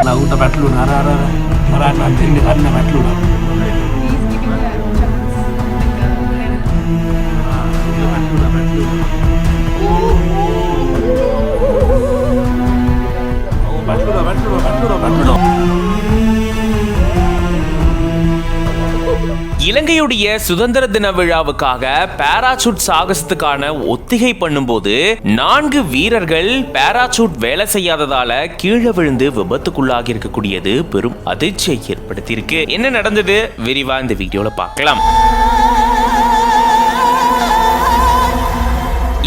Lauta Batluna, Marana, Tinda Batluna. இலங்கையுடைய சுதந்திர தின விழாவுக்காக parachute சாகசத்துக்கான ஒத்திகை பண்ணும்போது 4 வீரர்கள் பாராசூட் வேலை செய்யாததால கீழே விழுந்து விபத்துக்குள்ளாகி இருக்கக்கூடியது பெரும் அதிர்ச்சியை ஏற்படுத்தியிருக்கு. என்ன நடந்தது விரிவா இந்த வீடியோல பார்க்கலாம்.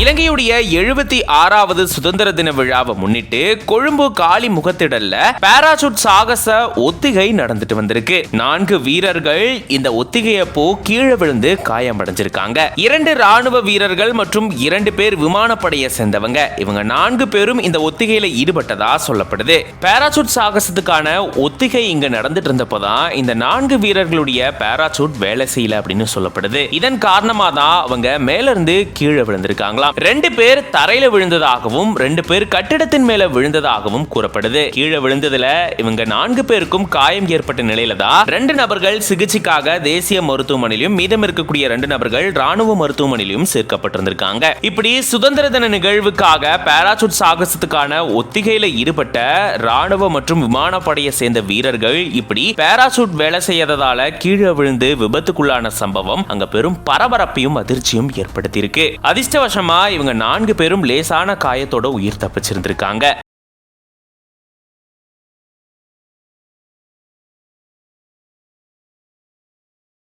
இலங்கையுடைய 76வது சுதந்திர தின விழாவை முன்னிட்டு கொழும்பு காலி முகத்திடல்ல பாராசூட் சாகச ஒத்திகை நடந்துட்டு வந்திருக்கு. 4 வீரர்கள் இந்த ஒத்திகையப்போ கீழே விழுந்து காயமடைஞ்சிருக்காங்க. 2 ராணுவ வீரர்கள் மற்றும் 2 பேர் விமானப்படையை சேர்ந்தவங்க. இவங்க 4 பேரும் இந்த ஒத்திகையில ஈடுபட்டதா சொல்லப்படுது. பாராசூட் சாகசத்துக்கான ஒத்திகை இங்க நடந்துட்டு இருந்தப்போதான் இந்த 4 வீரர்களுடைய பாராசூட் வேலை செய்யல அப்படின்னு சொல்லப்படுது. இதன் காரணமா தான் அவங்க மேல இருந்து கீழே விழுந்திருக்காங்க. 2 பேர் தரையில விழுந்ததாகவும் 2 பேர் கட்டிடத்தின் மேல விழுந்ததாகவும் கூறப்படுது. கீழே விழுந்ததுல இவங்க 4 பேருக்கும் காயம் ஏற்பட்ட நிலையில தான் 2 நபர்கள் சிகிச்சைக்காக தேசிய மருத்துவமனையிலும் மீதம் இருக்கக்கூடிய 2 நபர்கள் ராணுவ மருத்துவமனையிலும் சேர்க்கப்பட்டிருந்திருக்காங்க. இப்படி சுதந்திர தின நிகழ்வுக்காக பாராசூட் சாகசத்துக்கான ஒத்திகையில ஈடுபட்ட ராணுவ மற்றும் விமானப்படையை சேர்ந்த வீரர்கள் இப்படி பாராசூட் வேலை செய்யாததால கீழே விழுந்து விபத்துக்குள்ளான சம்பவம் அங்க பெரும் பரபரப்பையும் அதிர்ச்சியும் ஏற்படுத்தியிருக்கு. அதிர்ஷ்டவசமா இவங்க 4 பேரும் லேசான காயத்தோட உயிர் தப்பிச்சிருந்திருக்காங்க.